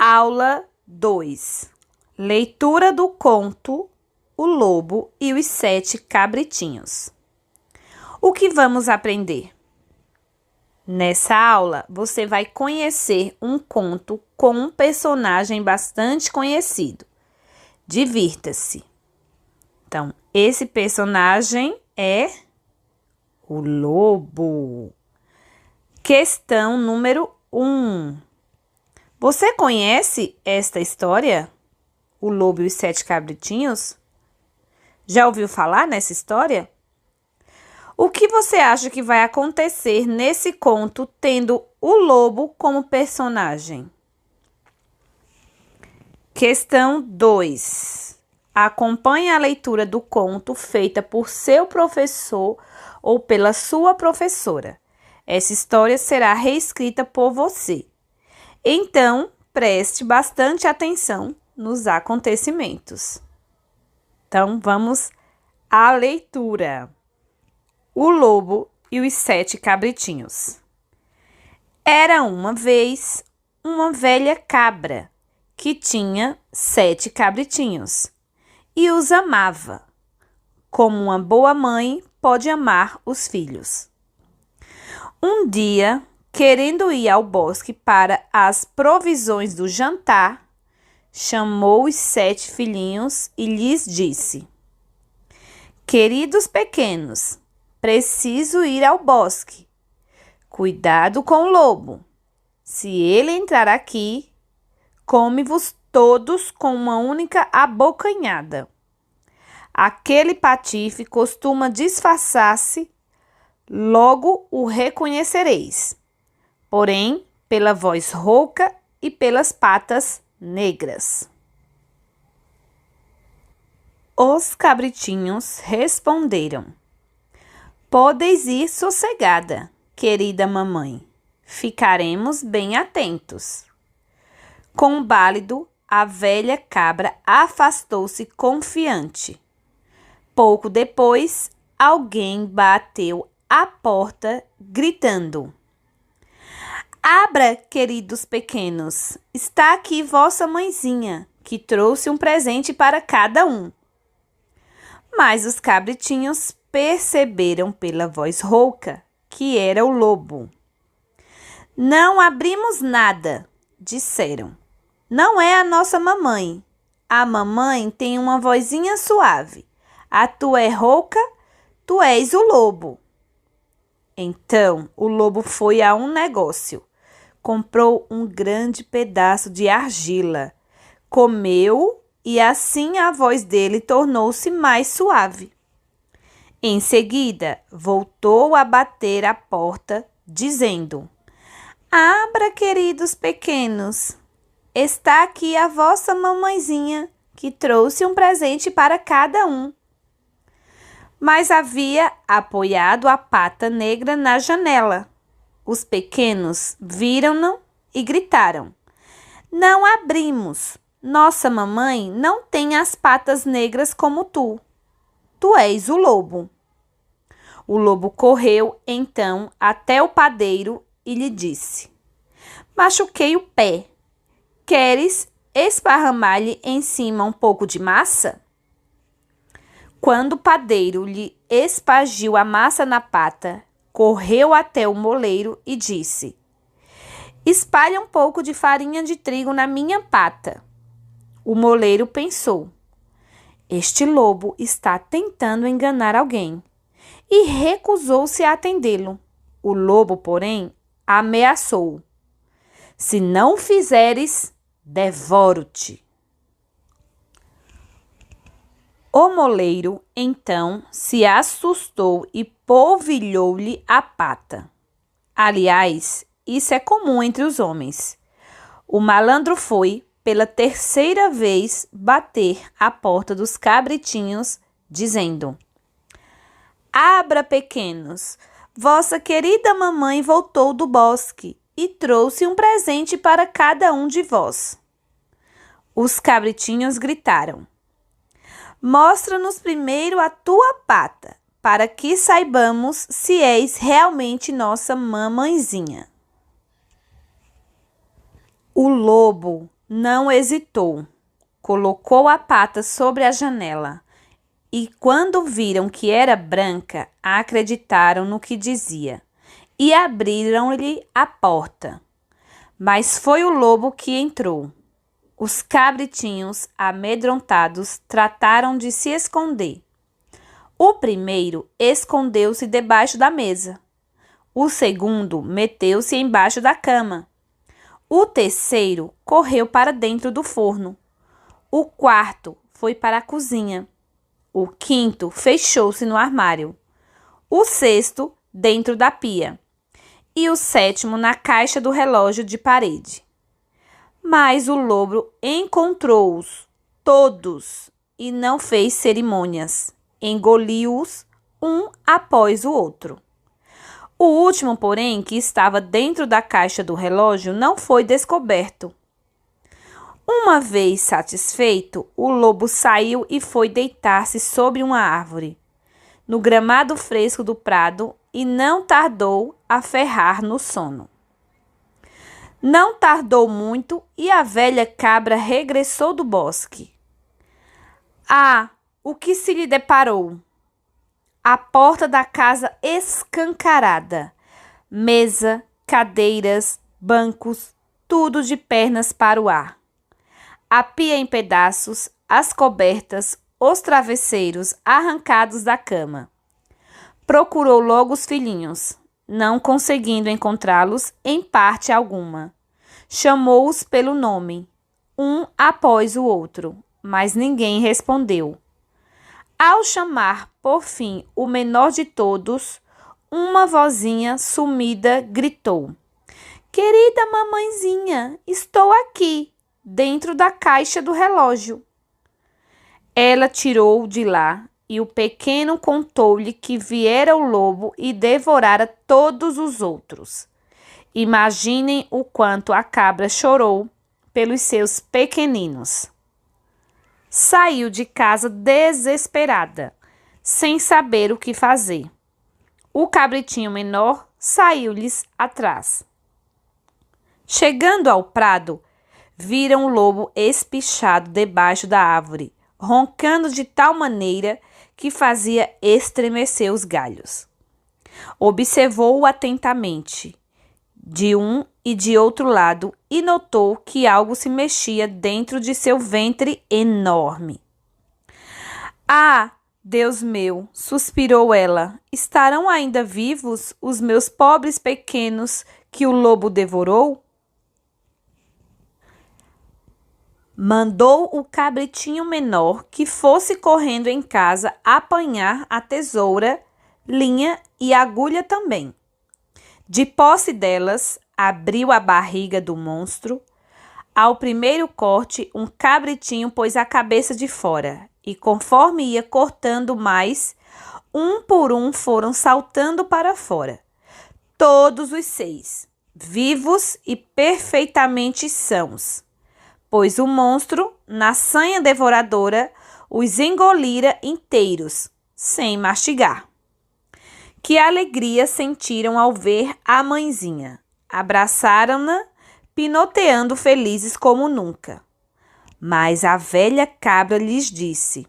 Aula 2. Leitura do conto O Lobo e os 7 Cabritinhos. O que vamos aprender? Nessa aula, você vai conhecer um conto com um personagem bastante conhecido. Divirta-se. Então, esse personagem é o lobo. Questão número 1. Você conhece esta história? O Lobo e os 7 Cabritinhos? Já ouviu falar nessa história? O que você acha que vai acontecer nesse conto tendo o lobo como personagem? Questão 2. Acompanhe a leitura do conto feita por seu professor ou pela sua professora. Essa história será reescrita por você. Então, preste bastante atenção nos acontecimentos. Então, vamos à leitura. O Lobo e os 7 Cabritinhos. Era uma vez uma velha cabra que tinha 7 cabritinhos e os amava, como uma boa mãe pode amar os filhos. Um dia, querendo ir ao bosque para as provisões do jantar, chamou os 7 filhinhos e lhes disse: Queridos pequenos, preciso ir ao bosque. Cuidado com o lobo. Se ele entrar aqui, come-vos todos com uma única abocanhada. Aquele patife costuma disfarçar-se, logo o reconhecereis, porém pela voz rouca e pelas patas negras. Os cabritinhos responderam: Podeis ir sossegada, querida mamãe. Ficaremos bem atentos. Com um balido, a velha cabra afastou-se confiante. Pouco depois, alguém bateu à porta, gritando: Abra, queridos pequenos, está aqui vossa mãezinha, que trouxe um presente para cada um. Mas os cabritinhos perceberam pela voz rouca que era o lobo. Não abrimos nada, disseram. Não é a nossa mamãe. A mamãe tem uma vozinha suave. A tua é rouca, tu és o lobo. Então o lobo foi a um negócio. Comprou um grande pedaço de argila, comeu e assim a voz dele tornou-se mais suave. Em seguida, voltou a bater à porta, dizendo: Abra, queridos pequenos, está aqui a vossa mamãezinha, que trouxe um presente para cada um. Mas havia apoiado a pata negra na janela. Os pequenos viram-no e gritaram: Não abrimos. Nossa mamãe não tem as patas negras como tu. Tu és o lobo. O lobo correu, então, até o padeiro e lhe disse: Machuquei o pé. Queres esparramar-lhe em cima um pouco de massa? Quando o padeiro lhe espargiu a massa na pata, correu até o moleiro e disse: Espalhe um pouco de farinha de trigo na minha pata. O moleiro pensou: Este lobo está tentando enganar alguém, e recusou-se a atendê-lo. O lobo, porém, ameaçou: Se não fizeres, devoro-te. O moleiro, então, se assustou e polvilhou-lhe a pata. Aliás, isso é comum entre os homens. O malandro foi, pela 3ª vez, bater à porta dos cabritinhos, dizendo: Abra, pequenos, vossa querida mamãe voltou do bosque e trouxe um presente para cada um de vós. Os cabritinhos gritaram: Mostra-nos primeiro a tua pata, para que saibamos se és realmente nossa mamãezinha. O lobo não hesitou. Colocou a pata sobre a janela e, quando viram que era branca, acreditaram no que dizia e abriram-lhe a porta. Mas foi o lobo que entrou. Os cabritinhos, amedrontados, trataram de se esconder. O primeiro escondeu-se debaixo da mesa. O segundo meteu-se embaixo da cama. O terceiro correu para dentro do forno. O quarto foi para a cozinha. O quinto fechou-se no armário. O sexto dentro da pia. E o sétimo na caixa do relógio de parede. Mas o lobo encontrou-os todos e não fez cerimônias. Engoliu-os um após o outro. O último, porém, que estava dentro da caixa do relógio, não foi descoberto. Uma vez satisfeito, o lobo saiu e foi deitar-se sobre uma árvore, no gramado fresco do prado, e não tardou a ferrar no sono. Não tardou muito e a velha cabra regressou do bosque. Ah, o que se lhe deparou? A porta da casa escancarada, mesa, cadeiras, bancos, tudo de pernas para o ar. A pia em pedaços, as cobertas, os travesseiros arrancados da cama. Procurou logo os filhinhos, não conseguindo encontrá-los em parte alguma. Chamou-os pelo nome, um após o outro, mas ninguém respondeu. Ao chamar, por fim, o menor de todos, uma vozinha sumida gritou: "Querida mamãezinha, estou aqui, dentro da caixa do relógio." Ela tirou de lá e o pequeno contou-lhe que viera o lobo e devorara todos os outros. Imaginem o quanto a cabra chorou pelos seus pequeninos. Saiu de casa desesperada, sem saber o que fazer. O cabritinho menor saiu-lhes atrás. Chegando ao prado, viram o lobo espichado debaixo da árvore, roncando de tal maneira que fazia estremecer os galhos. Observou-o atentamente, de um e de outro lado, e notou que algo se mexia dentro de seu ventre enorme. "Ah, Deus meu!" suspirou ela. "Estarão ainda vivos os meus pobres pequenos que o lobo devorou?" Mandou o cabritinho menor que fosse correndo em casa apanhar a tesoura, linha e agulha também. De posse delas, abriu a barriga do monstro. Ao primeiro corte, um cabritinho pôs a cabeça de fora, e conforme ia cortando mais, um por um foram saltando para fora. Todos os 6, vivos e perfeitamente sãos, pois o monstro, na sanha devoradora, os engolira inteiros, sem mastigar. Que alegria sentiram ao ver a mãezinha. Abraçaram-na, pinoteando felizes como nunca. Mas a velha cabra lhes disse: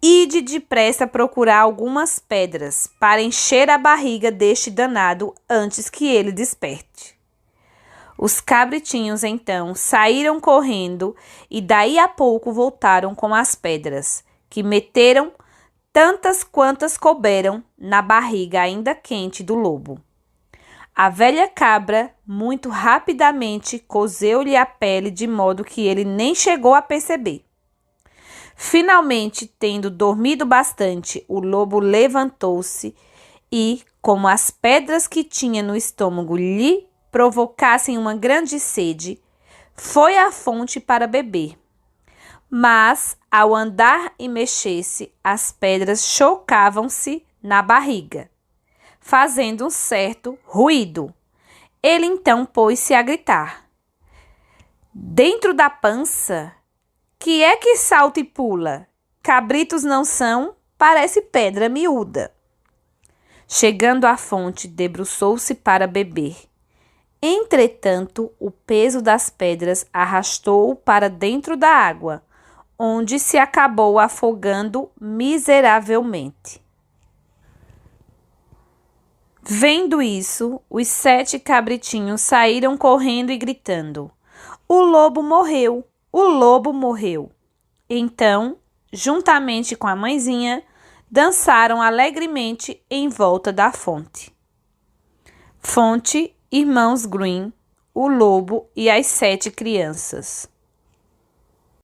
"Ide depressa procurar algumas pedras para encher a barriga deste danado antes que ele desperte." Os cabritinhos então saíram correndo e daí a pouco voltaram com as pedras, que meteram tantas quantas couberam na barriga ainda quente do lobo. A velha cabra, muito rapidamente, cozeu-lhe a pele de modo que ele nem chegou a perceber. Finalmente, tendo dormido bastante, o lobo levantou-se e, como as pedras que tinha no estômago lhe provocassem uma grande sede, foi à fonte para beber. Mas, ao andar e mexer-se, as pedras chocavam-se na barriga, fazendo um certo ruído. Ele então pôs-se a gritar: "Dentro da pança? Que é que salta e pula? Cabritos não são, parece pedra miúda." Chegando à fonte, debruçou-se para beber. Entretanto, o peso das pedras arrastou-o para dentro da água, onde se acabou afogando miseravelmente. Vendo isso, os 7 cabritinhos saíram correndo e gritando: "O lobo morreu! O lobo morreu!" Então, juntamente com a mãezinha, dançaram alegremente em volta da fonte. Fonte, Irmãos Grimm, o Lobo e as 7 Crianças.